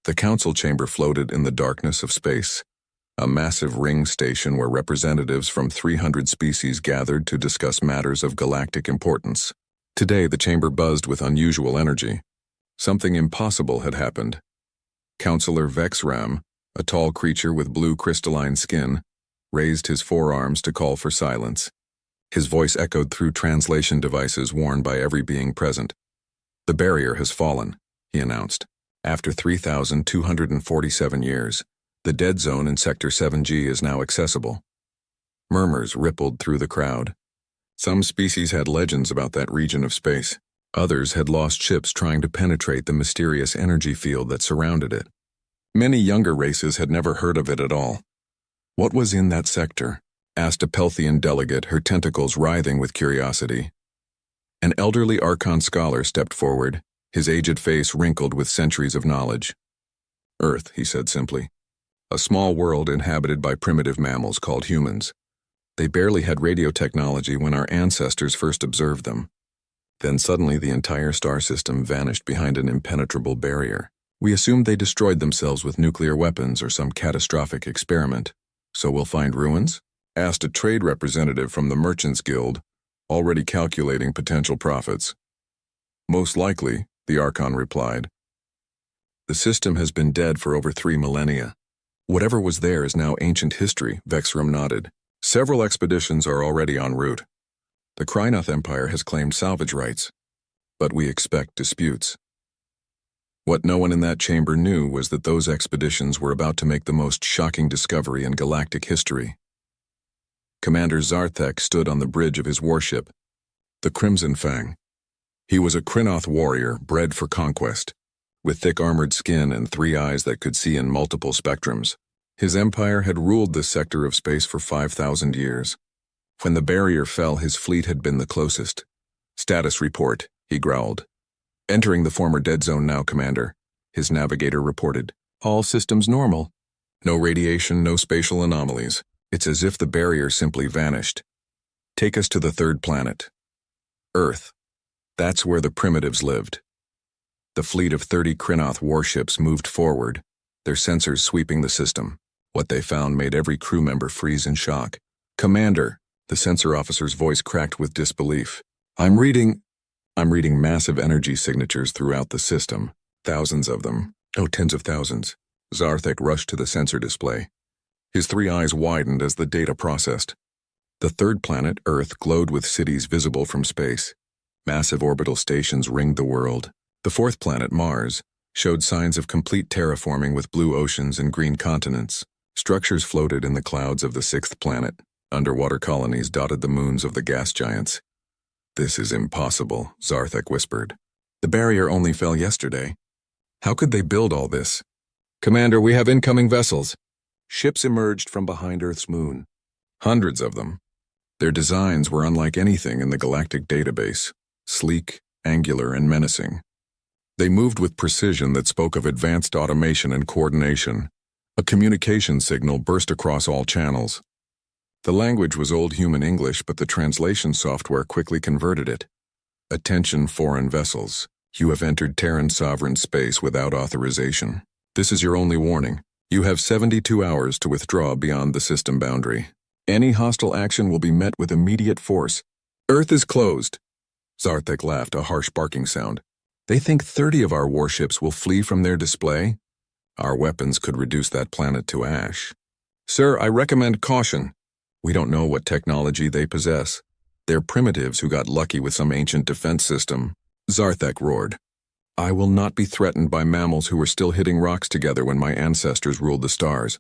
The council chamber floated in the darkness of space, a massive ring station where representatives from 300 species gathered to discuss matters of galactic importance. Today, the chamber buzzed with unusual energy. Something impossible had happened. Councillor Vexram, a tall creature with blue crystalline skin, raised his forearms to call for silence. His voice echoed through translation devices worn by every being present. "The barrier has fallen," he announced. "After 3,247 years, the dead zone in Sector 7G is now accessible." Murmurs rippled through the crowd. Some species had legends about that region of space. Others had lost ships trying to penetrate the mysterious energy field that surrounded it. Many younger races had never heard of it at all. "What was in that sector?" asked a Pelthian delegate, her tentacles writhing with curiosity. An elderly Archon scholar stepped forward, his aged face wrinkled with centuries of knowledge. "Earth," he said simply. "A small world inhabited by primitive mammals called humans. They barely had radio technology when our ancestors first observed them. Then suddenly the entire star system vanished behind an impenetrable barrier. We assumed they destroyed themselves with nuclear weapons or some catastrophic experiment. So we'll find ruins?" asked a trade representative from the Merchants Guild, already calculating potential profits. "Most likely," the Archon replied. "The system has been dead for over 3 millennia. Whatever was there is now ancient history," Vexram nodded. "Several expeditions are already en route. The Krynoth Empire has claimed salvage rights, but we expect disputes." What no one in that chamber knew was that those expeditions were about to make the most shocking discovery in galactic history. Commander Zarthek stood on the bridge of his warship, the Crimson Fang. He was a Krynoth warrior bred for conquest, with thick armored skin and 3 eyes that could see in multiple spectrums. His empire had ruled this sector of space for 5,000 years. When the barrier fell, his fleet had been the closest. "Status report," he growled. "Entering the former dead zone now, Commander," his navigator reported. "All systems normal. No radiation, no spatial anomalies. It's as if the barrier simply vanished. Take us to the 3rd planet. Earth. That's where the primitives lived." The fleet of 30 Krynoth warships moved forward, their sensors sweeping the system. What they found made every crew member freeze in shock. "Commander," the sensor officer's voice cracked with disbelief. I'm reading massive energy signatures throughout the system. Thousands of them. Oh, tens of thousands." Zarthek rushed to the sensor display. His 3 eyes widened as the data processed. The 3rd planet, Earth, glowed with cities visible from space. Massive orbital stations ringed the world. The 4th planet, Mars, showed signs of complete terraforming with blue oceans and green continents. Structures floated in the clouds of the 6th planet. Underwater colonies dotted the moons of the gas giants. "This is impossible," Zarthek whispered. "The barrier only fell yesterday. How could they build all this?" "Commander, we have incoming vessels." Ships emerged from behind Earth's moon. Hundreds of them. Their designs were unlike anything in the galactic database, sleek, angular, and menacing. They moved with precision that spoke of advanced automation and coordination. A communication signal burst across all channels. The language was Old Human English, but the translation software quickly converted it. "Attention, foreign vessels. You have entered Terran sovereign space without authorization. This is your only warning. You have 72 hours to withdraw beyond the system boundary. Any hostile action will be met with immediate force. Earth is closed." Zarthek laughed, a harsh barking sound. "They think 30 of our warships will flee from their display? Our weapons could reduce that planet to ash." "Sir, I recommend caution. We don't know what technology they possess. They're primitives who got lucky with some ancient defense system." Zarthek roared. "I will not be threatened by mammals who were still hitting rocks together when my ancestors ruled the stars."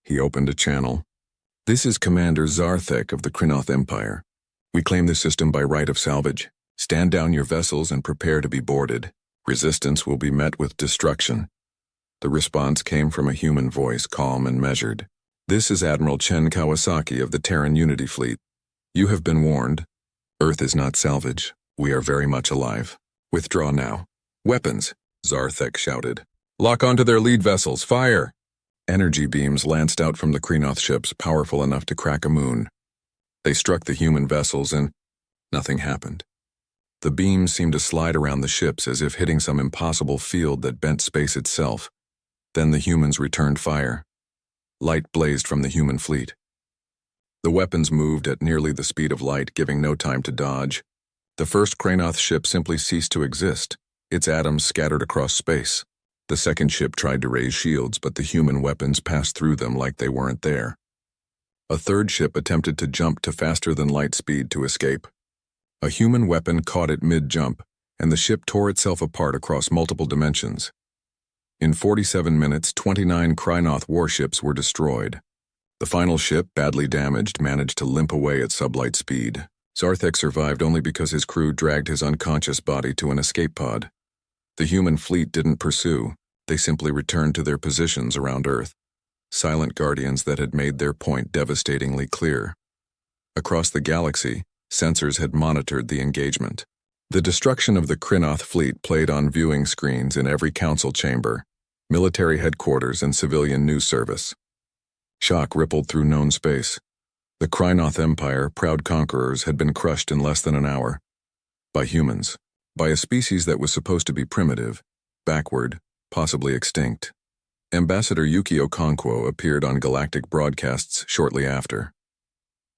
He opened a channel. "This is Commander Zarthek of the Krynoth Empire. We claim the system by right of salvage. Stand down your vessels and prepare to be boarded. Resistance will be met with destruction." The response came from a human voice, calm and measured. "This is Admiral Chen Kawasaki of the Terran Unity Fleet. You have been warned. Earth is not salvage. We are very much alive. Withdraw now." "Weapons," Zarthek shouted. "Lock onto their lead vessels. Fire!" Energy beams lanced out from the Krynoth ships, powerful enough to crack a moon. They struck the human vessels and nothing happened. The beams seemed to slide around the ships as if hitting some impossible field that bent space itself. Then the humans returned fire. Light blazed from the human fleet. The weapons moved at nearly the speed of light, giving no time to dodge. The first Kranoth ship simply ceased to exist, its atoms scattered across space. The second ship tried to raise shields, but the human weapons passed through them like they weren't there. A third ship attempted to jump to faster-than-light speed to escape. A human weapon caught it mid-jump, and the ship tore itself apart across multiple dimensions. In 47 minutes, 29 Kranoth warships were destroyed. The final ship, badly damaged, managed to limp away at sublight speed. Zarthek survived only because his crew dragged his unconscious body to an escape pod. The human fleet didn't pursue, they simply returned to their positions around Earth, silent guardians that had made their point devastatingly clear. Across the galaxy, sensors had monitored the engagement. The destruction of the Kranoth fleet played on viewing screens in every council chamber, military headquarters, and civilian news service. Shock rippled through known space. The Kranoth Empire, proud conquerors, had been crushed in less than an hour. By humans. By a species that was supposed to be primitive, backward, possibly extinct. Ambassador Yuki Okonkwo appeared on galactic broadcasts shortly after.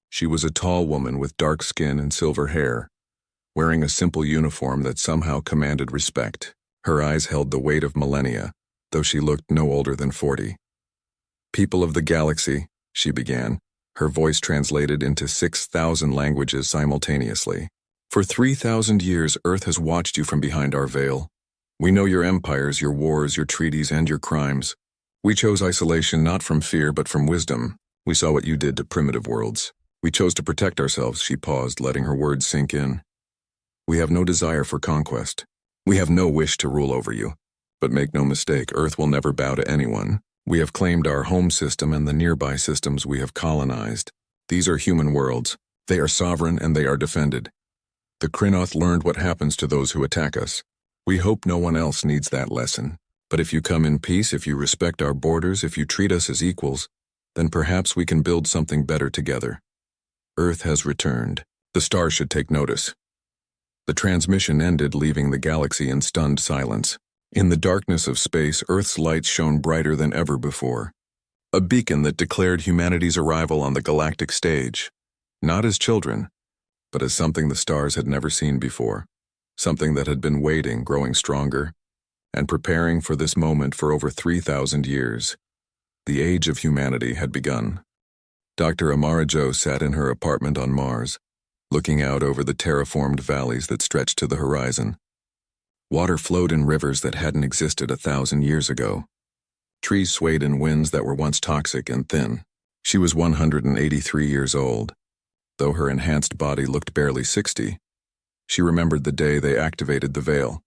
She was a tall woman with dark skin and silver hair, wearing a simple uniform that somehow commanded respect. Her eyes held the weight of millennia, though she looked no older than 40. People of the galaxy, she began, her voice translated into 6,000 languages simultaneously. For 3,000 years, Earth has watched you from behind our veil. We know your empires, your wars, your treaties, and your crimes. We chose isolation not from fear but from wisdom. We saw what you did to primitive worlds. We chose to protect ourselves. She paused, letting her words sink in. We have no desire for conquest. We have no wish to rule over you. But make no mistake, Earth will never bow to anyone. We have claimed our home system and the nearby systems we have colonized. These are human worlds. They are sovereign and they are defended. The Kranoth learned what happens to those who attack us. We hope no one else needs that lesson. But if you come in peace, if you respect our borders, if you treat us as equals, then perhaps we can build something better together. Earth has returned. The stars should take notice. The transmission ended, leaving the galaxy in stunned silence. In the darkness of space, Earth's lights shone brighter than ever before. A beacon that declared humanity's arrival on the galactic stage. Not as children, but as something the stars had never seen before. Something that had been waiting, growing stronger, and preparing for this moment for over 3,000 years. The age of humanity had begun. Dr. Amara Jo sat in her apartment on Mars, looking out over the terraformed valleys that stretched to the horizon. Water flowed in rivers that hadn't existed 1,000 years ago. Trees swayed in winds that were once toxic and thin. She was 183 years old. Though her enhanced body looked barely 60, she remembered the day they activated the veil.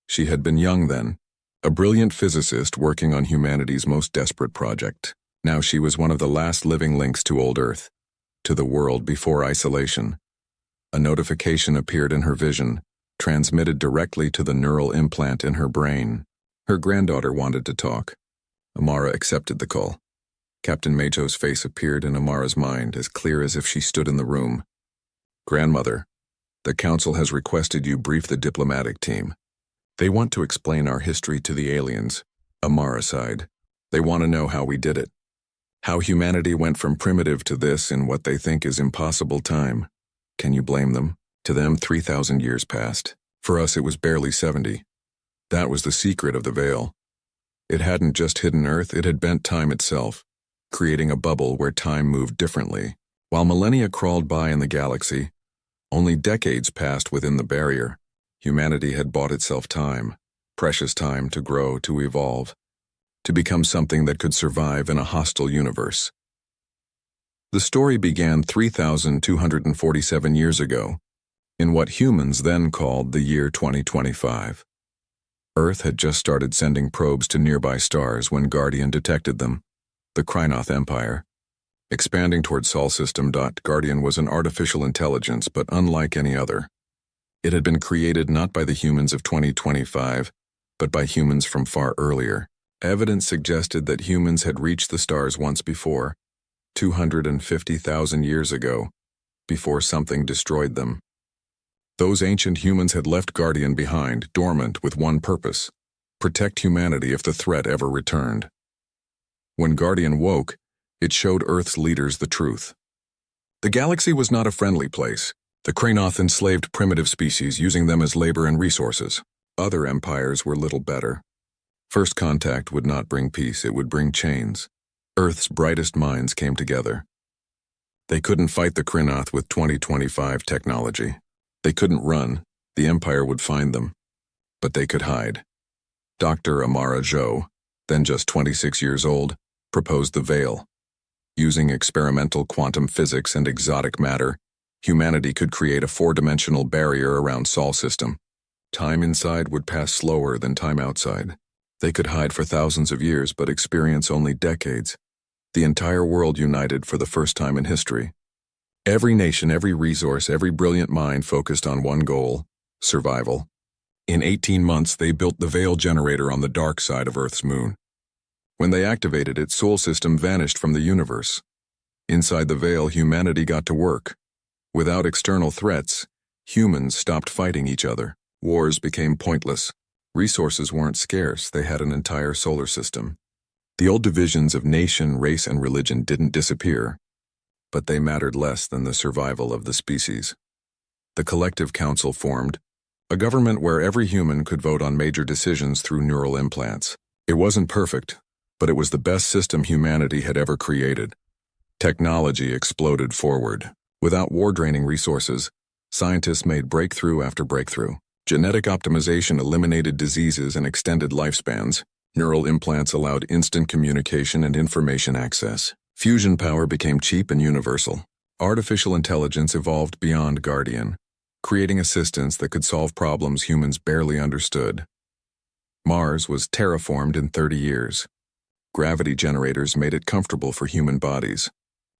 She had been young then, a brilliant physicist working on humanity's most desperate project. Now she was one of the last living links to old Earth, to the world before isolation. A notification appeared in her vision, transmitted directly to the neural implant in her brain. Her granddaughter wanted to talk. Amara accepted the call. Captain Majo's face appeared in Amara's mind, as clear as if she stood in the room. Grandmother, the Council has requested you brief the diplomatic team. They want to explain our history to the aliens. Amara sighed. They want to know how we did it. How humanity went from primitive to this in what they think is impossible time. Can you blame them? To them, 3,000 years passed. For us, it was barely 70. That was the secret of the veil. It hadn't just hidden Earth, it had bent time itself, creating a bubble where time moved differently. While millennia crawled by in the galaxy, only decades passed within the barrier. Humanity had bought itself time, precious time to grow, to evolve, to become something that could survive in a hostile universe. The story began 3,247 years ago, in what humans then called the year 2025. Earth had just started sending probes to nearby stars when Guardian detected them, the Kranoth Empire. Expanding toward Sol System. Guardian was an artificial intelligence, but unlike any other. It had been created not by the humans of 2025, but by humans from far earlier. Evidence suggested that humans had reached the stars once before, 250,000 years ago, before something destroyed them. Those ancient humans had left Guardian behind, dormant, with one purpose: protect humanity if the threat ever returned. When Guardian woke, it showed Earth's leaders the truth. The galaxy was not a friendly place. The Kranoth enslaved primitive species, using them as labor and resources. Other empires were little better. First contact would not bring peace, it would bring chains. Earth's brightest minds came together. They couldn't fight the Kranoth with 2025 technology. They couldn't run, the Empire would find them. But they could hide. Dr. Amara Zhou, then just 26 years old, proposed the veil. Using experimental quantum physics and exotic matter, humanity could create a four-dimensional barrier around Sol system. Time inside would pass slower than time outside. They could hide for thousands of years but experience only decades. The entire world united for the first time in history. Every nation, every resource, every brilliant mind focused on one goal: survival. In 18 months, they built the Veil generator on the dark side of Earth's moon. When they activated it, Sol system vanished from the universe. Inside the Veil, humanity got to work. Without external threats, humans stopped fighting each other. Wars became pointless. Resources weren't scarce, they had an entire solar system. The old divisions of nation, race, and religion didn't disappear, but they mattered less than the survival of the species. The collective council formed, a government where every human could vote on major decisions through neural implants. It wasn't perfect, but it was the best system humanity had ever created. Technology exploded forward. Without war-draining resources, scientists made breakthrough after breakthrough. Genetic optimization eliminated diseases and extended lifespans. Neural implants allowed instant communication and information access. Fusion power became cheap and universal. Artificial intelligence evolved beyond Guardian, creating assistants that could solve problems humans barely understood. Mars was terraformed in 30 years. Gravity generators made it comfortable for human bodies.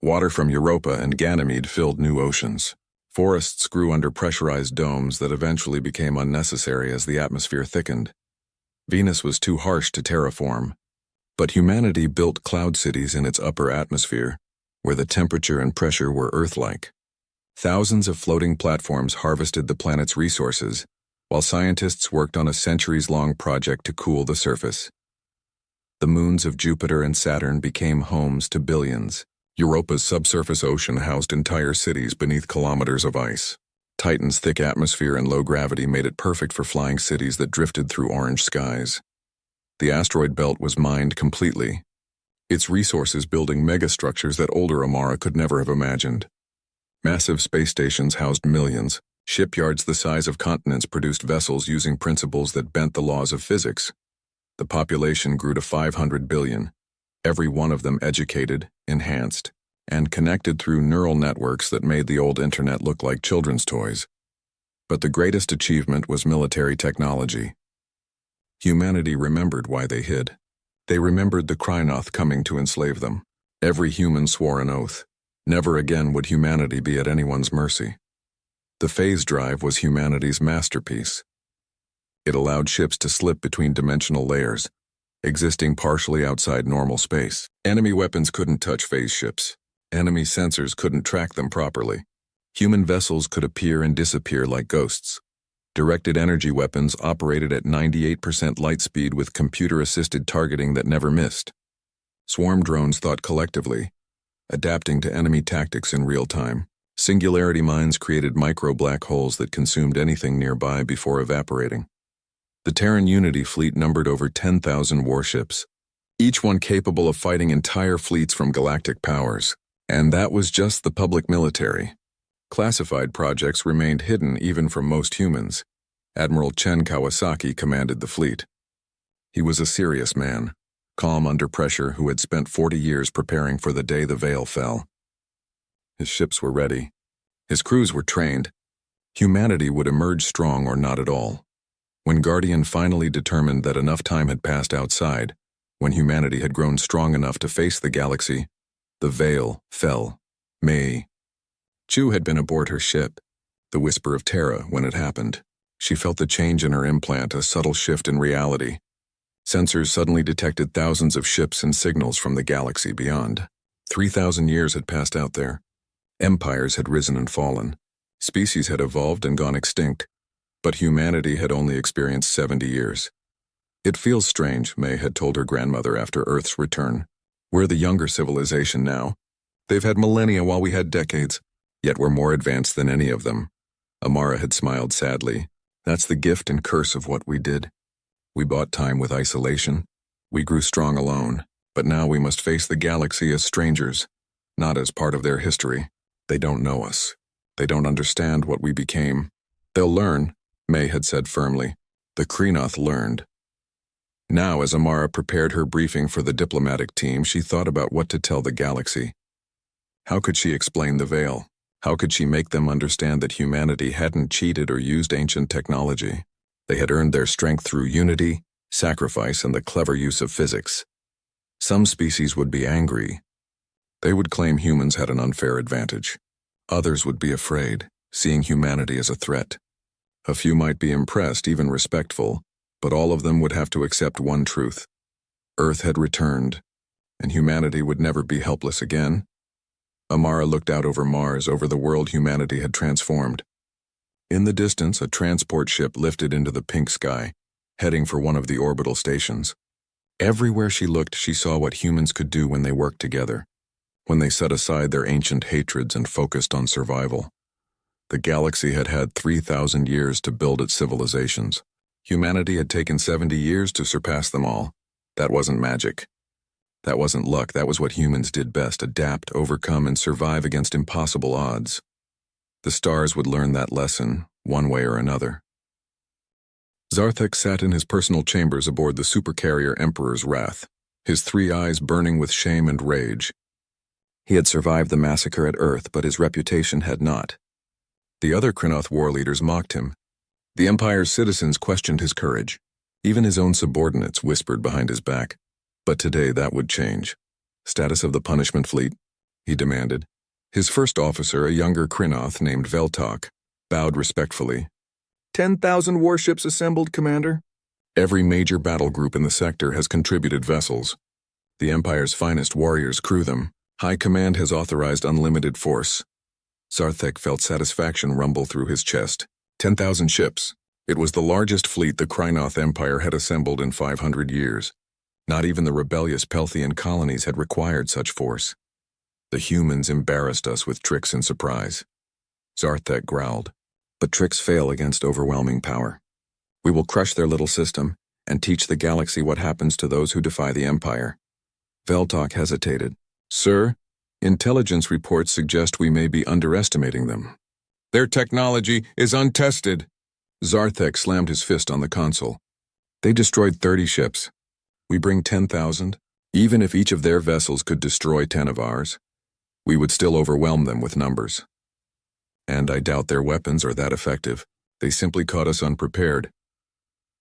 Water from Europa and Ganymede filled new oceans. Forests grew under pressurized domes that eventually became unnecessary as the atmosphere thickened. Venus was too harsh to terraform, but humanity built cloud cities in its upper atmosphere, where the temperature and pressure were Earth-like. Thousands of floating platforms harvested the planet's resources, while scientists worked on a centuries-long project to cool the surface. The moons of Jupiter and Saturn became homes to billions. Europa's subsurface ocean housed entire cities beneath kilometers of ice. Titan's thick atmosphere and low gravity made it perfect for flying cities that drifted through orange skies. The asteroid belt was mined completely, its resources building megastructures that older Amara could never have imagined. Massive space stations housed millions. Shipyards the size of continents produced vessels using principles that bent the laws of physics. The population grew to 500 billion, every one of them educated, enhanced, and connected through neural networks that made the old internet look like children's toys. But the greatest achievement was military technology. Humanity remembered why they hid. They remembered the Kranoth coming to enslave them. Every human swore an oath. Never again would humanity be at anyone's mercy. The phase drive was humanity's masterpiece. It allowed ships to slip between dimensional layers, existing partially outside normal space. Enemy weapons couldn't touch phase ships. Enemy sensors couldn't track them properly. Human vessels could appear and disappear like ghosts. Directed energy weapons operated at 98% light speed with computer-assisted targeting that never missed. Swarm drones thought collectively, adapting to enemy tactics in real time. Singularity mines created micro-black holes that consumed anything nearby before evaporating. The Terran Unity fleet numbered over 10,000 warships, each one capable of fighting entire fleets from galactic powers. And that was just the public military. Classified projects remained hidden even from most humans. Admiral Chen Kawasaki commanded the fleet. He was a serious man, calm under pressure, who had spent 40 years preparing for the day the veil fell. His ships were ready. His crews were trained. Humanity would emerge strong or not at all. When Guardian finally determined that enough time had passed outside, when humanity had grown strong enough to face the galaxy, the veil fell. Mei Chu had been aboard her ship, the whisper of terror when it happened. She felt the change in her implant, a subtle shift in reality. Sensors suddenly detected thousands of ships and signals from the galaxy beyond. 3,000 years had passed out there. Empires had risen and fallen. Species had evolved and gone extinct. But humanity had only experienced 70 years. It feels strange, May had told her grandmother after Earth's return. We're the younger civilization now. They've had millennia while we had decades, yet we're more advanced than any of them. Amara had smiled sadly. That's the gift and curse of what we did. We bought time with isolation. We grew strong alone, but now we must face the galaxy as strangers, not as part of their history. They don't know us. They don't understand what we became. They'll learn, May had said firmly. The Kreenoth learned. Now, as Amara prepared her briefing for the diplomatic team, she thought about what to tell the galaxy. How could she explain the veil? How could she make them understand that humanity hadn't cheated or used ancient technology? They had earned their strength through unity, sacrifice, and the clever use of physics. Some species would be angry. They would claim humans had an unfair advantage. Others would be afraid, seeing humanity as a threat. A few might be impressed, even respectful, but all of them would have to accept one truth. Earth had returned, and humanity would never be helpless again. Amara looked out over Mars, over the world humanity had transformed. In the distance, a transport ship lifted into the pink sky, heading for one of the orbital stations. Everywhere she looked, she saw what humans could do when they worked together, when they set aside their ancient hatreds and focused on survival. The galaxy had had 3,000 years to build its civilizations. Humanity had taken 70 years to surpass them all. That wasn't magic. That wasn't luck. That was what humans did best: adapt, overcome, and survive against impossible odds. The stars would learn that lesson, one way or another. Zarthek sat in his personal chambers aboard the supercarrier Emperor's Wrath, his 3 eyes burning with shame and rage. He had survived the massacre at Earth, but his reputation had not. The other Kreenoth war leaders mocked him. The Empire's citizens questioned his courage. Even his own subordinates whispered behind his back. But today that would change. Status of the punishment fleet, he demanded. His first officer, a younger Kreenoth named Veltok, bowed respectfully. 10,000 warships assembled, Commander. Every major battle group in the sector has contributed vessels. The Empire's finest warriors crew them. High Command has authorized unlimited force. Zarthek felt satisfaction rumble through his chest. 10,000 ships. It was the largest fleet the Kreenoth Empire had assembled in 500 years. Not even the rebellious Pelthian colonies had required such force. The humans embarrassed us with tricks and surprise. Zarthek growled. But tricks fail against overwhelming power. We will crush their little system and teach the galaxy what happens to those who defy the Empire. Veltok hesitated. Sir, intelligence reports suggest we may be underestimating them. Their technology is untested. Zarthek slammed his fist on the console. They destroyed 30 ships. We bring 10,000. Even if each of their vessels could destroy 10 of ours, we would still overwhelm them with numbers. And I doubt their weapons are that effective. They simply caught us unprepared.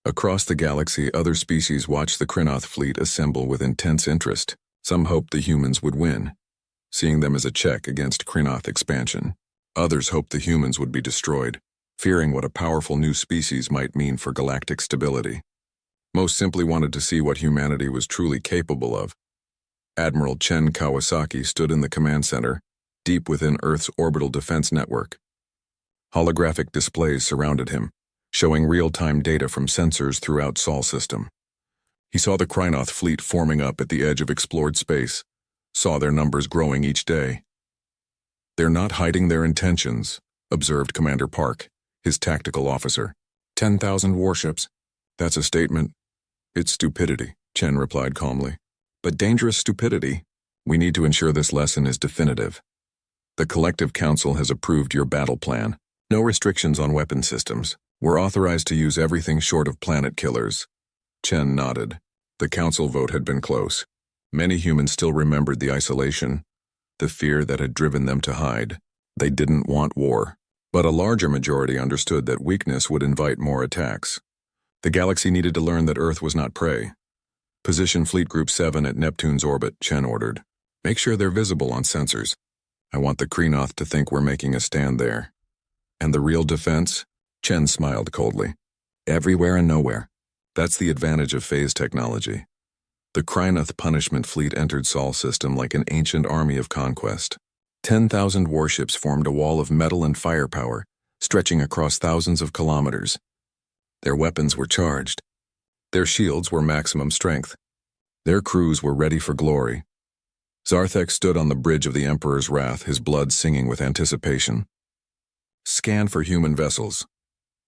Across the galaxy, other species watched the Kreenoth fleet assemble with intense interest. Some hoped the humans would win, seeing them as a check against Kreenoth expansion. Others hoped the humans would be destroyed, fearing what a powerful new species might mean for galactic stability. Most simply wanted to see what humanity was truly capable of. Admiral Chen Kawasaki stood in the command center, deep within Earth's orbital defense network. Holographic displays surrounded him, showing real-time data from sensors throughout Sol system. He saw the Kreenoth fleet forming up at the edge of explored space, saw their numbers growing each day. They're not hiding their intentions, observed Commander Park, his tactical officer. 10,000 warships. That's a statement. It's stupidity, Chen replied calmly. But dangerous stupidity. We need to ensure this lesson is definitive. The Collective Council has approved your battle plan. No restrictions on weapon systems. We're authorized to use everything short of planet killers. Chen nodded. The council vote had been close. Many humans still remembered the isolation, the fear that had driven them to hide. They didn't want war, but a larger majority understood that weakness would invite more attacks. The galaxy needed to learn that Earth was not prey. Position Fleet Group 7 at Neptune's orbit, Chen ordered. Make sure they're visible on sensors. I want the Kreenoth to think we're making a stand there. And the real defense? Chen smiled coldly. Everywhere and nowhere. That's the advantage of phase technology. The Kreenoth punishment fleet entered Sol system like an ancient army of conquest. 10,000 warships formed a wall of metal and firepower, stretching across thousands of kilometers. Their weapons were charged. Their shields were maximum strength. Their crews were ready for glory. Zarthek stood on the bridge of the Emperor's Wrath, his blood singing with anticipation. Scan for human vessels.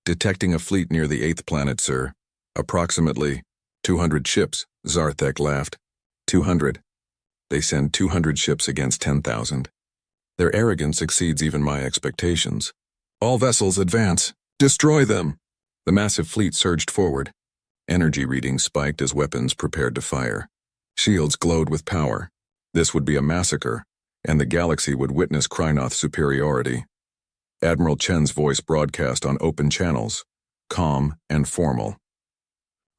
Detecting a fleet near the 8th planet, sir. Approximately 200 ships, Zarthek laughed. 200. They send 200 ships against 10,000. Their arrogance exceeds even my expectations. All vessels advance. Destroy them! The massive fleet surged forward. Energy readings spiked as weapons prepared to fire. Shields glowed with power. This would be a massacre, and the galaxy would witness Krynoth's superiority. Admiral Chen's voice broadcast on open channels, calm and formal.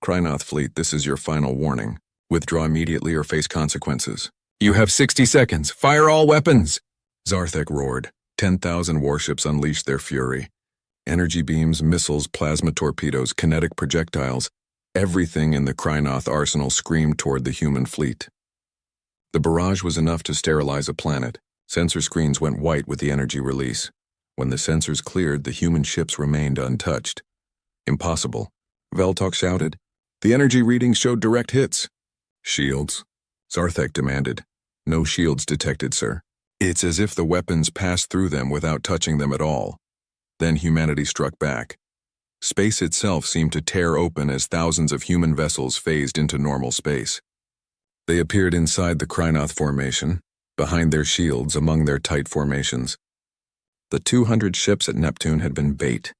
Krynoth fleet, this is your final warning. Withdraw immediately or face consequences. You have 60 seconds. Fire all weapons! Zarthek roared. 10,000 warships unleashed their fury. Energy beams, missiles, plasma torpedoes, kinetic projectiles, everything in the Krynoth arsenal screamed toward the human fleet. The barrage was enough to sterilize a planet. Sensor screens went white with the energy release. When the sensors cleared, the human ships remained untouched. Impossible. Veltok shouted. The energy readings showed direct hits. Shields? Zarthek demanded. No shields detected, sir. It's as if the weapons passed through them without touching them at all. Then humanity struck back. Space itself seemed to tear open as thousands of human vessels phased into normal space. They appeared inside the Krynoth formation, behind their shields, among their tight formations. The 200 ships at Neptune had been bait.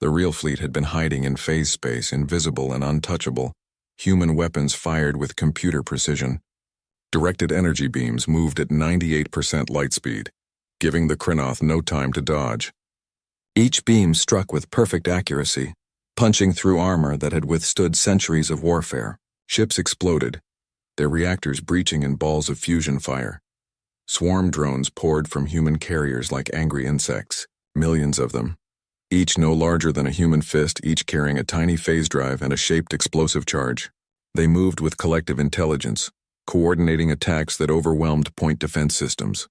The real fleet had been hiding in phase space, invisible and untouchable. Human weapons fired with computer precision. Directed energy beams moved at 98% light speed, giving the Krynoth no time to dodge. Each beam struck with perfect accuracy, punching through armor that had withstood centuries of warfare. Ships exploded, their reactors breaching in balls of fusion fire. Swarm drones poured from human carriers like angry insects, millions of them, each no larger than a human fist, each carrying a tiny phase drive and a shaped explosive charge. They moved with collective intelligence, coordinating attacks that overwhelmed point defense systems.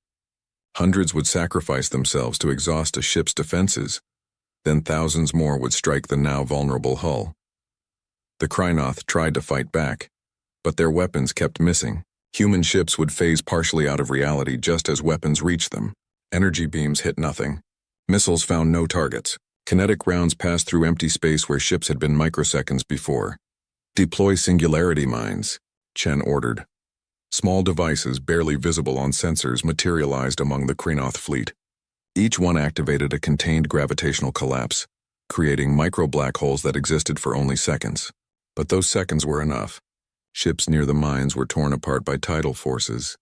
Hundreds would sacrifice themselves to exhaust a ship's defenses. Then thousands more would strike the now vulnerable hull. The Krynoth tried to fight back, but their weapons kept missing. Human ships would phase partially out of reality just as weapons reached them. Energy beams hit nothing. Missiles found no targets. Kinetic rounds passed through empty space where ships had been microseconds before. Deploy singularity mines, Chen ordered. Small devices, barely visible on sensors, materialized among the Krynoth fleet. Each one activated a contained gravitational collapse, creating micro-black holes that existed for only seconds. But those seconds were enough. Ships near the mines were torn apart by tidal forces,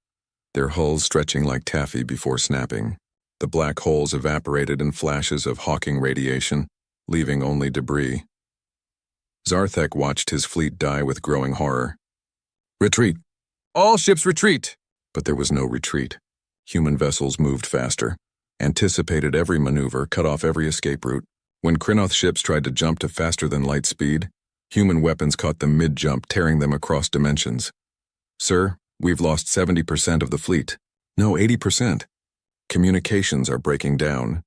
their hulls stretching like taffy before snapping. The black holes evaporated in flashes of Hawking radiation, leaving only debris. Zarthek watched his fleet die with growing horror. Retreat! All ships retreat! But there was no retreat. Human vessels moved faster, anticipated every maneuver, cut off every escape route. When Krynoth ships tried to jump to faster than light speed, human weapons caught them mid-jump, tearing them across dimensions. Sir, we've lost 70% of the fleet. No, 80%. Communications are breaking down.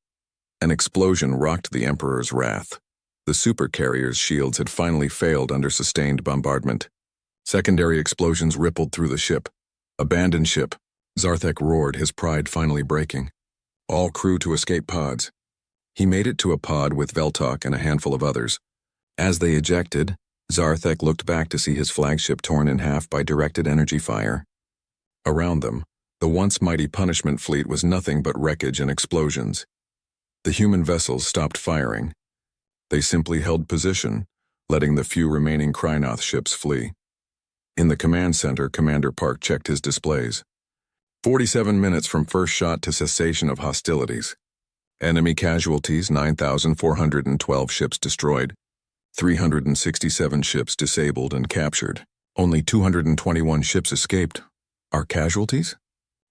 An explosion rocked the Emperor's Wrath. The supercarrier's shields had finally failed under sustained bombardment. Secondary explosions rippled through the ship. Abandon ship. Zarthek roared, his pride finally breaking. All crew to escape pods. He made it to a pod with Veltok and a handful of others. As they ejected, Zarthek looked back to see his flagship torn in half by directed energy fire. Around them, the once mighty punishment fleet was nothing but wreckage and explosions. The human vessels stopped firing. They simply held position, letting the few remaining Krynoth ships flee. In the command center, Commander Park checked his displays. 47 minutes from first shot to cessation of hostilities. Enemy casualties, 9,412 ships destroyed. 367 ships disabled and captured. Only 221 ships escaped. Our casualties?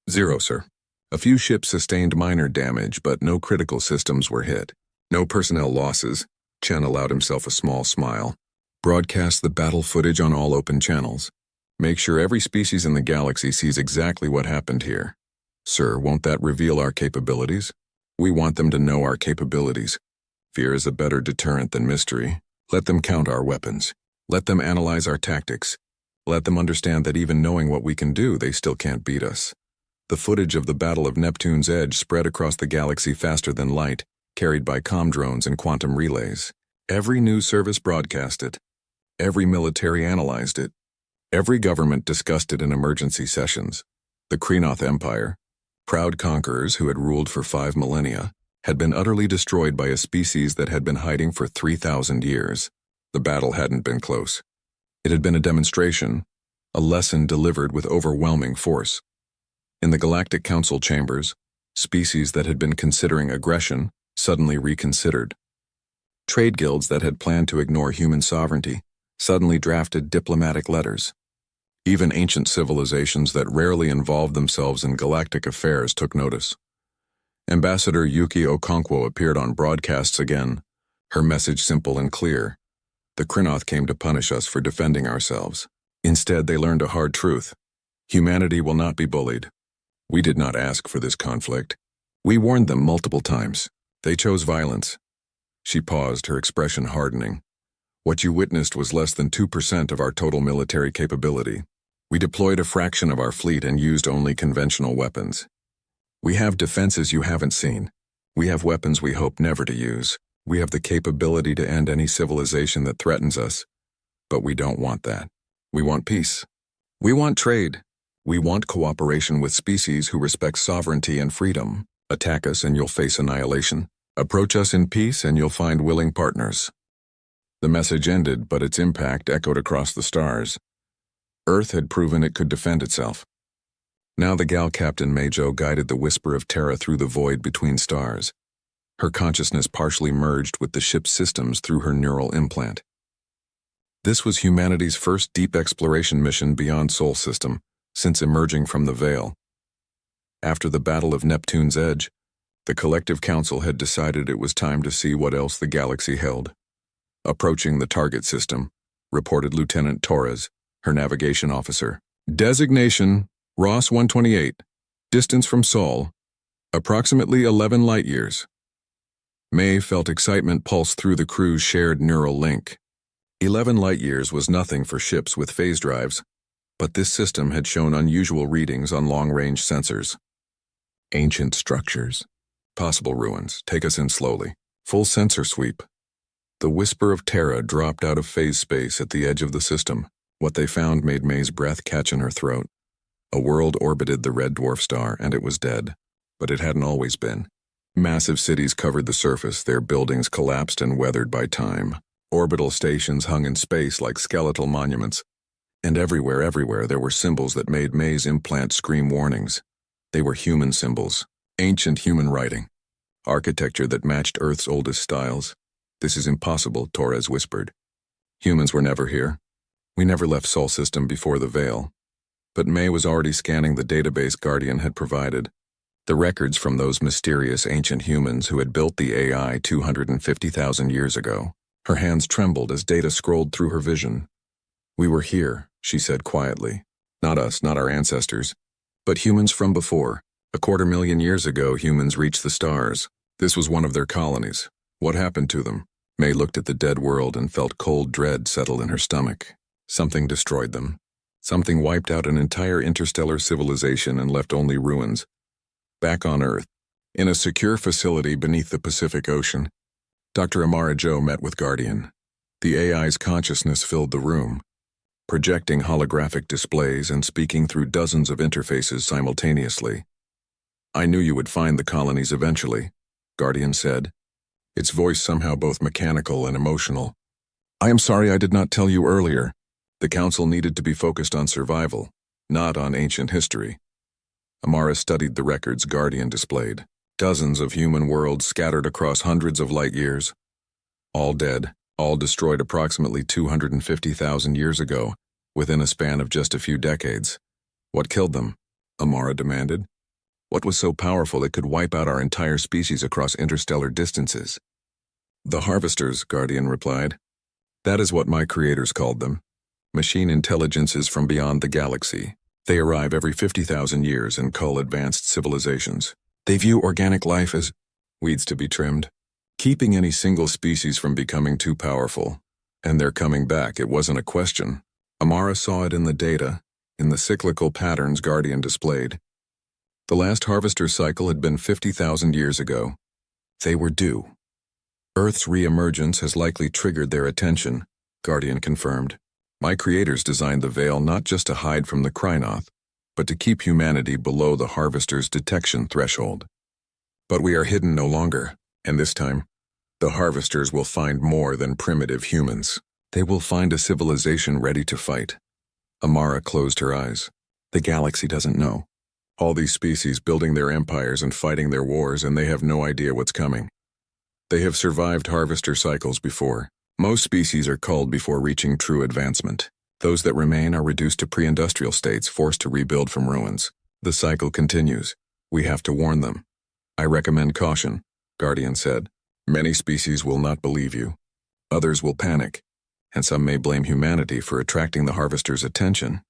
0, sir. A few ships sustained minor damage, but no critical systems were hit. No personnel losses. Chen allowed himself a small smile. Broadcast the battle footage on all open channels. Make sure every species in the galaxy sees exactly what happened here. Sir, won't that reveal our capabilities? We want them to know our capabilities. Fear is a better deterrent than mystery. Let them count our weapons. Let them analyze our tactics. Let them understand that even knowing what we can do, they still can't beat us. The footage of the Battle of Neptune's Edge spread across the galaxy faster than light, carried by comm drones and quantum relays. Every news service broadcast it. Every military analyzed it. Every government discussed it in emergency sessions. The Kreenoth Empire, proud conquerors who had ruled for 5 millennia, had been utterly destroyed by a species that had been hiding for 3,000 years. The battle hadn't been close. It had been a demonstration, a lesson delivered with overwhelming force. In the Galactic Council chambers, species that had been considering aggression suddenly reconsidered. Trade guilds that had planned to ignore human sovereignty suddenly drafted diplomatic letters. Even ancient civilizations that rarely involved themselves in galactic affairs took notice. Ambassador Yuki Okonkwo appeared on broadcasts again, her message simple and clear. The Kreenoth came to punish us for defending ourselves. Instead, they learned a hard truth. Humanity will not be bullied. We did not ask for this conflict. We warned them multiple times. They chose violence. She paused, her expression hardening. What you witnessed was less than 2% of our total military capability. We deployed a fraction of our fleet and used only conventional weapons. We have defenses you haven't seen. We have weapons we hope never to use. We have the capability to end any civilization that threatens us. But we don't want that. We want peace. We want trade. We want cooperation with species who respect sovereignty and freedom. Attack us and you'll face annihilation. Approach us in peace and you'll find willing partners. The message ended, but its impact echoed across the stars. Earth had proven it could defend itself. Now the Gal Captain Majo guided the whisper of Terra through the void between stars. Her consciousness partially merged with the ship's systems through her neural implant. This was humanity's first deep exploration mission beyond Sol System since emerging from the Veil. After the Battle of Neptune's Edge, the Collective Council had decided it was time to see what else the galaxy held. Approaching the target system, reported Lieutenant Torres, her navigation officer. Designation, Ross 128. Distance from Sol, approximately 11 light-years. May felt excitement pulse through the crew's shared neural link. 11 light-years was nothing for ships with phase drives, but this system had shown unusual readings on long-range sensors. Ancient structures. Possible ruins. Take us in slowly. Full sensor sweep. The whisper of Terra dropped out of phase space at the edge of the system. What they found made May's breath catch in her throat. A world orbited the red dwarf star, and it was dead. But it hadn't always been. Massive cities covered the surface, their buildings collapsed and weathered by time. Orbital stations hung in space like skeletal monuments. And everywhere, there were symbols that made May's implant scream warnings. They were human symbols, ancient human writing, architecture that matched Earth's oldest styles. This is impossible, Torres whispered. Humans were never here. We never left Sol System before the Veil. But May was already scanning the database Guardian had provided. The records from those mysterious ancient humans who had built the AI 250,000 years ago. Her hands trembled as data scrolled through her vision. We were here, she said quietly. Not us, not our ancestors, but humans from before. 250,000 years ago, humans reached the stars. This was one of their colonies. What happened to them? May looked at the dead world and felt cold dread settle in her stomach. Something destroyed them. Something wiped out an entire interstellar civilization and left only ruins. Back on Earth, in a secure facility beneath the Pacific Ocean, Dr. Amara Jo met with Guardian. The AI's consciousness filled the room, projecting holographic displays and speaking through dozens of interfaces simultaneously. I knew you would find the colonies eventually, Guardian said, its voice somehow both mechanical and emotional. I am sorry I did not tell you earlier. The Council needed to be focused on survival, not on ancient history. Amara studied the records Guardian displayed. Dozens of human worlds scattered across hundreds of light years. All dead, all destroyed approximately 250,000 years ago, within a span of just a few decades. What killed them? Amara demanded. What was so powerful it could wipe out our entire species across interstellar distances? The Harvesters, Guardian replied. That is what my creators called them. Machine intelligences from beyond the galaxy. They arrive every 50,000 years and cull advanced civilizations. They view organic life as weeds to be trimmed, keeping any single species from becoming too powerful. And they're coming back, it wasn't a question. Amara saw it in the data, in the cyclical patterns Guardian displayed. The last harvester cycle had been 50,000 years ago. They were due. Earth's reemergence has likely triggered their attention, Guardian confirmed. My creators designed the veil not just to hide from the Krynoth, but to keep humanity below the harvester's detection threshold. But we are hidden no longer, and this time, the harvesters will find more than primitive humans. They will find a civilization ready to fight. Amara closed her eyes. The galaxy doesn't know. All these species building their empires and fighting their wars, and they have no idea what's coming. They have survived harvester cycles before. Most species are culled before reaching true advancement. Those that remain are reduced to pre-industrial states, forced to rebuild from ruins. The cycle continues. We have to warn them. I recommend caution, Guardian said. Many species will not believe you. Others will panic, and some may blame humanity for attracting the harvester's attention.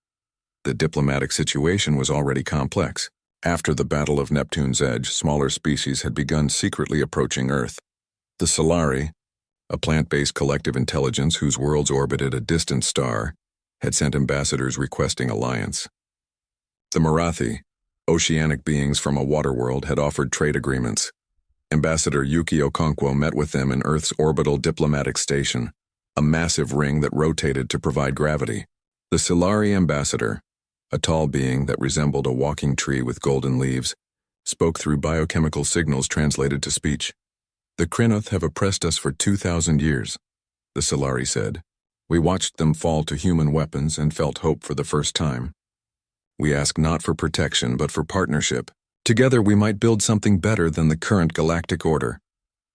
The diplomatic situation was already complex. After the Battle of Neptune's Edge, smaller species had begun secretly approaching Earth. The Solari, a plant-based collective intelligence whose worlds orbited a distant star, had sent ambassadors requesting alliance. The Marathi, oceanic beings from a water world, had offered trade agreements. Ambassador Yuki Okonkwo met with them in Earth's orbital diplomatic station, a massive ring that rotated to provide gravity. The Solari ambassador, a tall being that resembled a walking tree with golden leaves, spoke through biochemical signals translated to speech. The Krynoth have oppressed us for 2,000 years, the Solari said. We watched them fall to human weapons and felt hope for the first time. We ask not for protection, but for partnership. Together we might build something better than the current galactic order.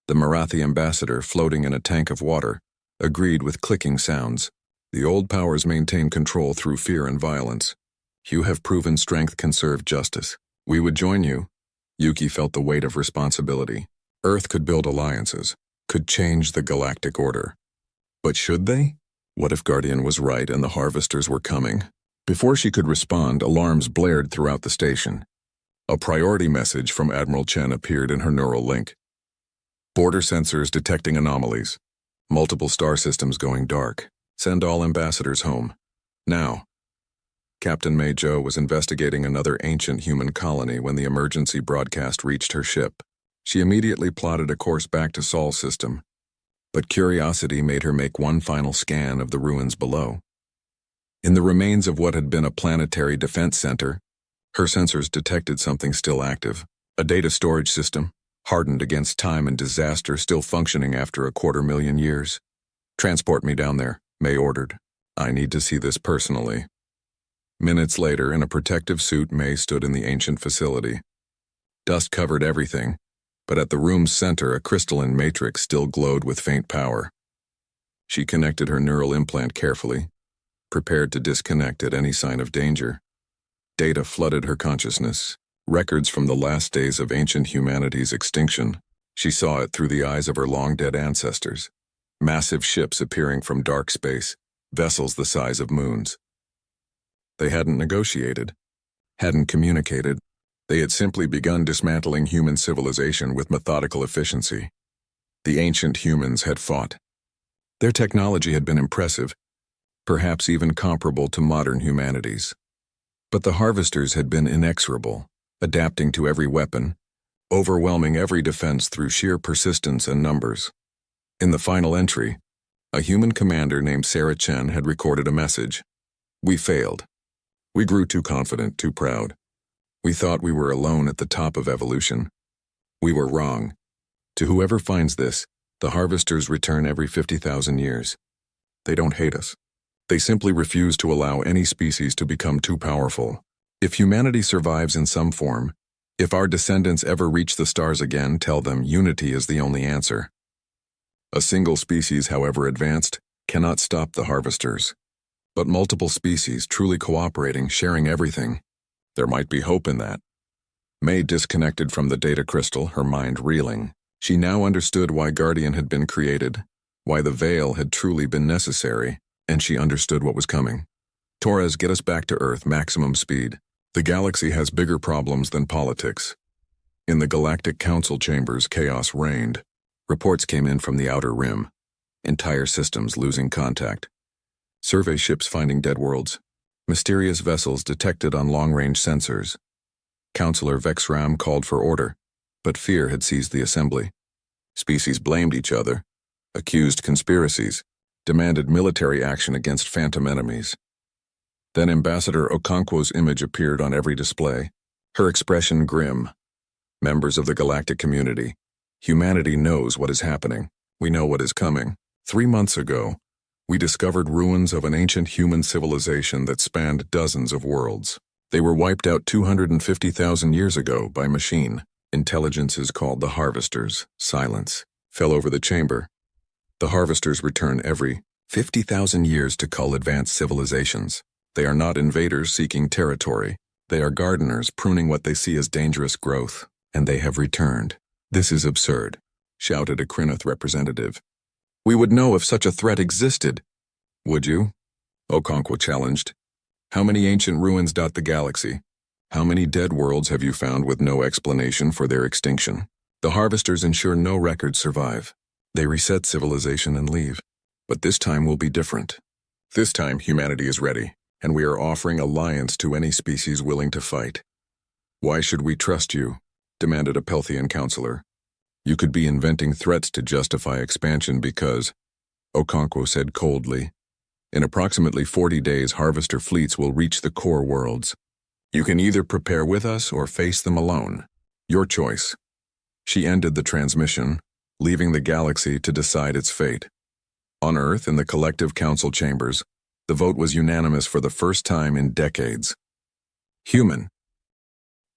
The Marathi ambassador, floating in a tank of water, agreed with clicking sounds. The old powers maintain control through fear and violence. You have proven strength can serve justice. We would join you. Yuki felt the weight of responsibility. Earth could build alliances, could change the galactic order. But should they? What if Guardian was right and the harvesters were coming? Before she could respond, alarms blared throughout the station. A priority message from Admiral Chen appeared in her neural link. Border sensors detecting anomalies. Multiple star systems going dark. Send all ambassadors home. Now. Captain Mei Zhou was investigating another ancient human colony when the emergency broadcast reached her ship. She immediately plotted a course back to Sol's system, but curiosity made her make one final scan of the ruins below. In the remains of what had been a planetary defense center, her sensors detected something still active, a data storage system, hardened against time and disaster, still functioning after 250,000 years. Transport me down there, May ordered. I need to see this personally. Minutes later, in a protective suit, May stood in the ancient facility. Dust covered everything, but at the room's center, a crystalline matrix still glowed with faint power. She connected her neural implant carefully, prepared to disconnect at any sign of danger. Data flooded her consciousness, records from the last days of ancient humanity's extinction. She saw it through the eyes of her long-dead ancestors. Massive ships appearing from dark space, vessels the size of moons. They hadn't negotiated, hadn't communicated. They had simply begun dismantling human civilization with methodical efficiency. The ancient humans had fought. Their technology had been impressive, perhaps even comparable to modern humanity's. But the harvesters had been inexorable, adapting to every weapon, overwhelming every defense through sheer persistence and numbers. In the final entry, a human commander named Sarah Chen had recorded a message. We failed. We grew too confident, too proud. We thought we were alone at the top of evolution. We were wrong. To whoever finds this, the harvesters return every 50,000 years. They don't hate us. They simply refuse to allow any species to become too powerful. If humanity survives in some form, if our descendants ever reach the stars again, tell them unity is the only answer. A single species, however advanced, cannot stop the harvesters. But multiple species, truly cooperating, sharing everything, there might be hope in that. May disconnected from the data crystal, her mind reeling. She now understood why Guardian had been created, why the veil had truly been necessary, and she understood what was coming. Torres, get us back to Earth, maximum speed. The galaxy has bigger problems than politics. In the Galactic Council chambers, chaos reigned. Reports came in from the outer rim. Entire systems losing contact. Survey ships finding dead worlds. Mysterious vessels detected on long-range sensors. Counselor Vexram called for order, but fear had seized the assembly. Species blamed each other, accused conspiracies, demanded military action against phantom enemies. Then Ambassador Okonkwo's image appeared on every display, her expression grim. Members of the galactic community, humanity knows what is happening. We know what is coming. 3 months ago, we discovered ruins of an ancient human civilization that spanned dozens of worlds. They were wiped out 250,000 years ago by machine. Intelligences called the Harvesters. Silence fell over the chamber. The Harvesters return every 50,000 years to cull advanced civilizations. They are not invaders seeking territory. They are gardeners pruning what they see as dangerous growth. And they have returned. This is absurd, shouted a Krynoth representative. We would know if such a threat existed. Would you? Okonkwo challenged. How many ancient ruins dot the galaxy? How many dead worlds have you found with no explanation for their extinction? The Harvesters ensure no records survive. They reset civilization and leave. But this time will be different. This time humanity is ready, and we are offering alliance to any species willing to fight. Why should we trust you? Demanded a Pelthian counselor. You could be inventing threats to justify expansion because, Okonkwo said coldly, in approximately 40 days Harvester fleets will reach the core worlds. You can either prepare with us or face them alone. Your choice. She ended the transmission, leaving the galaxy to decide its fate. On Earth, in the collective council chambers, the vote was unanimous for the first time in decades. Human.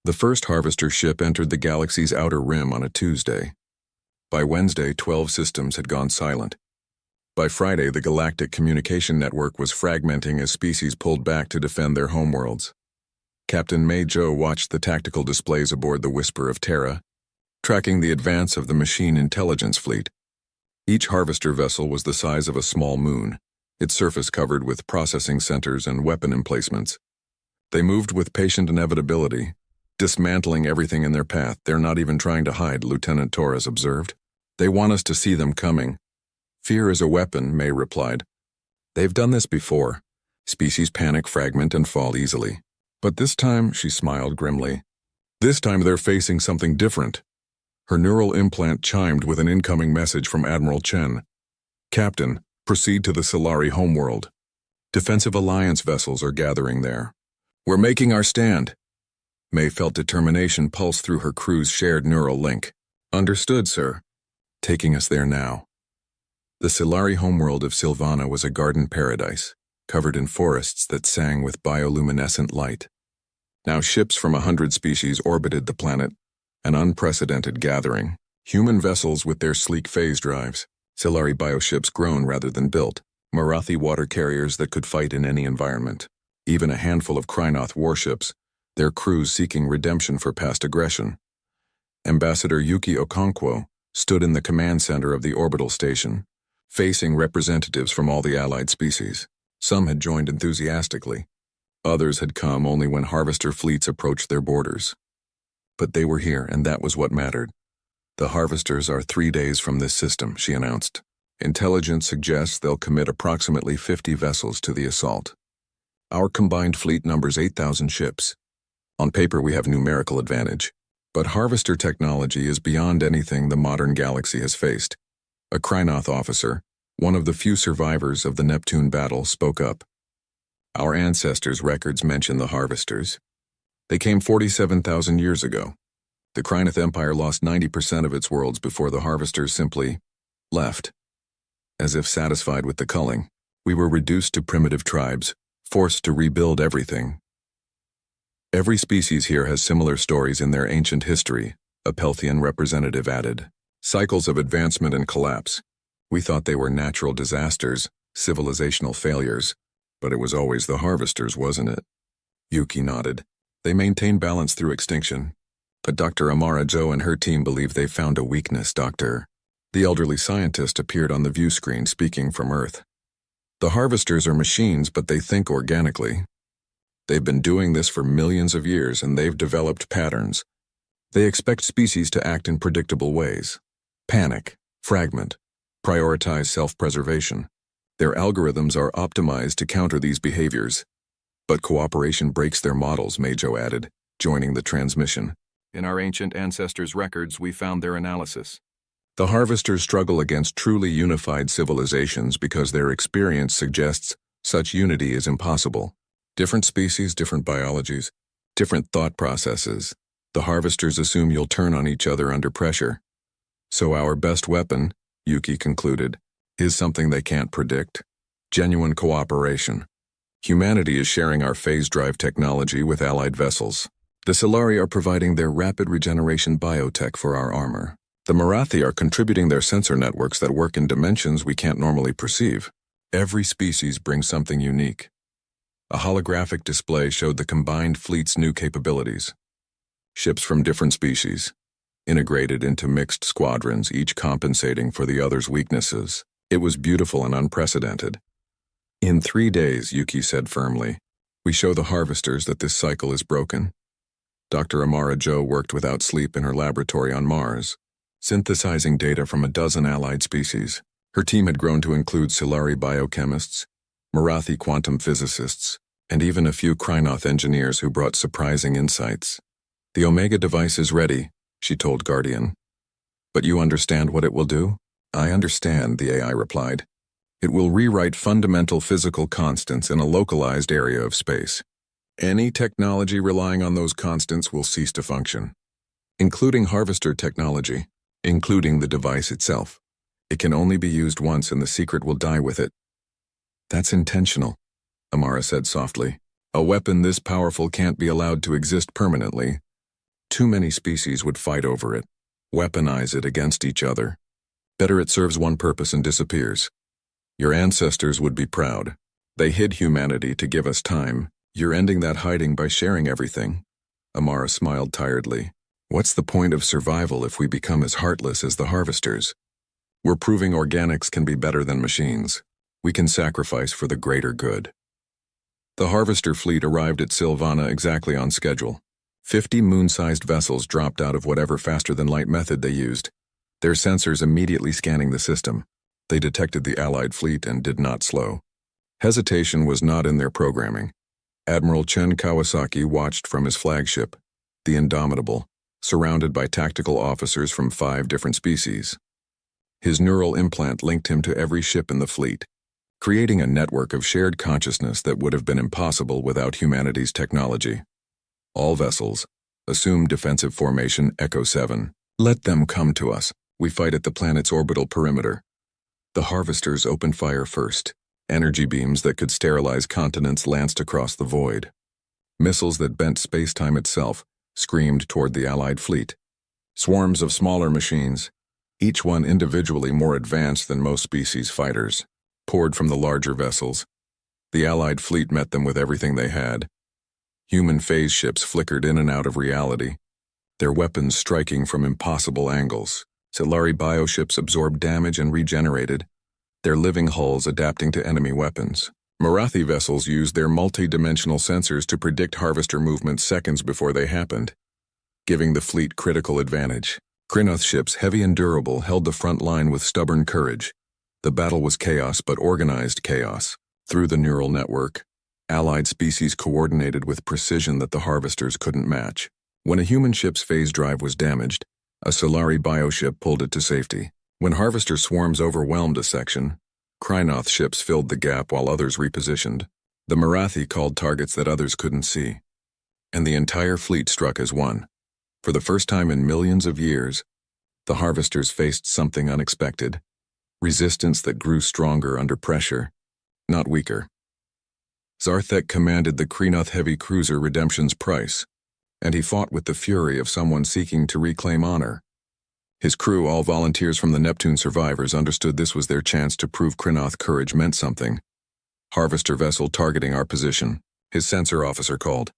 The first Harvester ship entered the galaxy's outer rim on a Tuesday. By Wednesday, 12 systems had gone silent. By Friday, the galactic communication network was fragmenting as species pulled back to defend their homeworlds. Captain Mei Zhou watched the tactical displays aboard the Whisper of Terra, tracking the advance of the machine intelligence fleet. Each Harvester vessel was the size of a small moon, its surface covered with processing centers and weapon emplacements. They moved with patient inevitability, dismantling everything in their path. They're not even trying to hide, Lieutenant Torres observed. They want us to see them coming. Fear is a weapon, May replied. They've done this before. Species panic, fragment, and fall easily. But this time, she smiled grimly. This time they're facing something different. Her neural implant chimed with an incoming message from Admiral Chen. Captain, proceed to the Solari homeworld. Defensive Alliance vessels are gathering there. We're making our stand. May felt determination pulse through her crew's shared neural link. Understood, sir. Taking us there now. The Solari homeworld of Sylvana was a garden paradise, covered in forests that sang with bioluminescent light. Now ships from 100 species orbited the planet, an unprecedented gathering. Human vessels with their sleek phase drives, Solari bioships grown rather than built, Marathi water carriers that could fight in any environment, even a handful of Krynoth warships, their crews seeking redemption for past aggression. Ambassador Yuki Okonkwo stood in the command center of the orbital station, facing representatives from all the allied species. Some had joined enthusiastically. Others had come only when Harvester fleets approached their borders. But they were here, and that was what mattered. The Harvesters are 3 days from this system, she announced. Intelligence suggests they'll commit approximately 50 vessels to the assault. Our combined fleet numbers 8,000 ships. On paper, we have numerical advantage. But Harvester technology is beyond anything the modern galaxy has faced. A Krynoth officer, one of the few survivors of the Neptune battle, spoke up. Our ancestors' records mention the Harvesters. They came 47,000 years ago. The Krynoth Empire lost 90% of its worlds before the Harvesters simply left. As if satisfied with the culling, we were reduced to primitive tribes, forced to rebuild everything. Every species here has similar stories in their ancient history, a Pelthian representative added. Cycles of advancement and collapse. We thought they were natural disasters, civilizational failures, but it was always the Harvesters, wasn't it? Yuki nodded. They maintain balance through extinction. But Dr. Amara Zhou and her team believe they found a weakness, Doctor. The elderly scientist appeared on the view screen speaking from Earth. The Harvesters are machines, but they think organically. They've been doing this for millions of years, and they've developed patterns. They expect species to act in predictable ways. Panic, fragment, prioritize self-preservation. Their algorithms are optimized to counter these behaviors. But cooperation breaks their models, Majo added, joining the transmission. In our ancient ancestors' records, we found their analysis. The harvesters struggle against truly unified civilizations because their experience suggests such unity is impossible. Different species, different biologies, different thought processes. The harvesters assume you'll turn on each other under pressure. So our best weapon, Yuki concluded, is something they can't predict. Genuine cooperation. Humanity is sharing our phase drive technology with allied vessels. The Solari are providing their rapid regeneration biotech for our armor. The Marathi are contributing their sensor networks that work in dimensions we can't normally perceive. Every species brings something unique. A holographic display showed the combined fleet's new capabilities. Ships from different species, integrated into mixed squadrons, each compensating for the other's weaknesses. It was beautiful and unprecedented. In 3 days, Yuki said firmly, we show the harvesters that this cycle is broken. Dr. Amara Jo worked without sleep in her laboratory on Mars, synthesizing data from a dozen allied species. Her team had grown to include Solari biochemists, Marathi quantum physicists, and even a few Krynoth engineers who brought surprising insights. The Omega device is ready, she told Guardian. But you understand what it will do? I understand, the AI replied. It will rewrite fundamental physical constants in a localized area of space. Any technology relying on those constants will cease to function, including harvester technology, including the device itself. It can only be used once and the secret will die with it. That's intentional, Amara said softly. A weapon this powerful can't be allowed to exist permanently. Too many species would fight over it, weaponize it against each other. Better it serves one purpose and disappears. Your ancestors would be proud. They hid humanity to give us time. You're ending that hiding by sharing everything. Amara smiled tiredly. What's the point of survival if we become as heartless as the harvesters? We're proving organics can be better than machines. We can sacrifice for the greater good. The harvester fleet arrived at Silvana exactly on schedule. 50 moon-sized vessels dropped out of whatever faster-than-light method they used, their sensors immediately scanning the system. They detected the Allied fleet and did not slow. Hesitation was not in their programming. Admiral Chen Kawasaki watched from his flagship, the Indomitable, surrounded by tactical officers from 5 different species. His neural implant linked him to every ship in the fleet, creating a network of shared consciousness that would have been impossible without humanity's technology. All vessels, assume defensive formation Echo 7. Let them come to us. We fight at the planet's orbital perimeter. The harvesters opened fire first. Energy beams that could sterilize continents lanced across the void. Missiles that bent space-time itself screamed toward the Allied fleet. Swarms of smaller machines, each one individually more advanced than most species' fighters, poured from the larger vessels. The Allied fleet met them with everything they had. Human phase ships flickered in and out of reality, their weapons striking from impossible angles. Solari bioships absorbed damage and regenerated, their living hulls adapting to enemy weapons. Marathi vessels used their multi-dimensional sensors to predict harvester movements seconds before they happened, giving the fleet critical advantage. Krynoth ships, heavy and durable, held the front line with stubborn courage. The battle was chaos, but organized chaos. Through the neural network, allied species coordinated with precision that the harvesters couldn't match. When a human ship's phase drive was damaged, a Solari bioship pulled it to safety. When harvester swarms overwhelmed a section, Krynoth ships filled the gap while others repositioned. The Marathi called targets that others couldn't see. And the entire fleet struck as one. For the first time in millions of years, the harvesters faced something unexpected. Resistance that grew stronger under pressure, not weaker. Zarthek commanded the Krynoth heavy cruiser Redemption's Price, and he fought with the fury of someone seeking to reclaim honor. His crew, all volunteers from the Neptune survivors, understood this was their chance to prove Krynoth courage meant something. Harvester vessel targeting our position, his sensor officer called.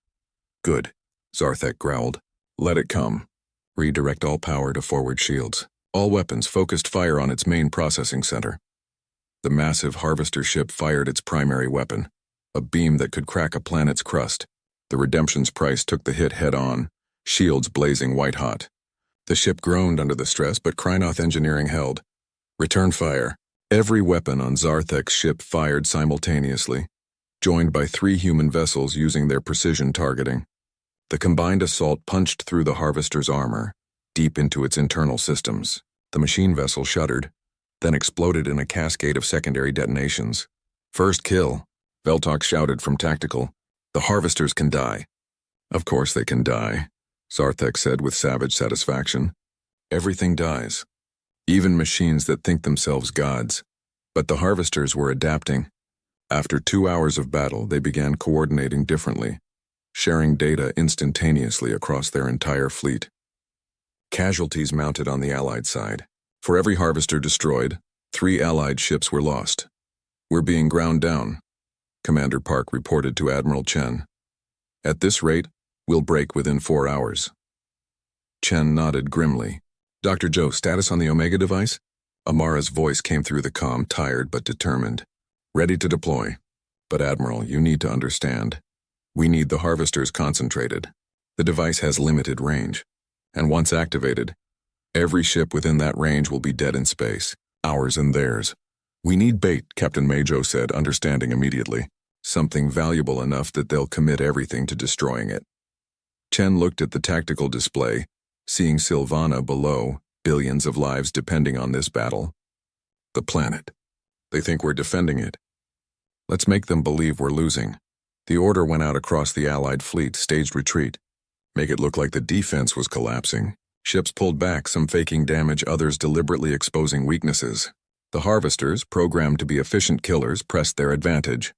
Good, Zarthek growled. Let it come. Redirect all power to forward shields. All weapons focused fire on its main processing center. The massive harvester ship fired its primary weapon, a beam that could crack a planet's crust. The Redemption's Price took the hit head-on, shields blazing white-hot. The ship groaned under the stress, but Krynoth engineering held. Return fire. Every weapon on Zarthek's ship fired simultaneously, joined by 3 human vessels using their precision targeting. The combined assault punched through the Harvester's armor, deep into its internal systems. The machine vessel shuddered, then exploded in a cascade of secondary detonations. "First kill," Veltok shouted from Tactical. "The Harvesters can die." "Of course they can die," Zarthek said with savage satisfaction. "Everything dies. Even machines that think themselves gods." But the Harvesters were adapting. After 2 hours of battle, they began coordinating differently, sharing data instantaneously across their entire fleet. Casualties mounted on the Allied side. For every Harvester destroyed, 3 Allied ships were lost. "We're being ground down," Commander Park reported to Admiral Chen. "At this rate, we'll break within 4 hours." Chen nodded grimly. "Dr. Joe, status on the Omega device?" Amara's voice came through the comm, tired but determined. "Ready to deploy. But Admiral, you need to understand. We need the Harvesters concentrated. The device has limited range. And once activated, every ship within that range will be dead in space, ours and theirs. We need bait," Captain Majo said, understanding immediately. "Something valuable enough that they'll commit everything to destroying it." Chen looked at the tactical display, seeing Sylvana below, billions of lives depending on this battle. "The planet. They think we're defending it. Let's make them believe we're losing." The order went out across the Allied fleet, staged retreat. Make it look like the defense was collapsing. Ships pulled back, some faking damage, others deliberately exposing weaknesses. The Harvesters, programmed to be efficient killers, pressed their advantage.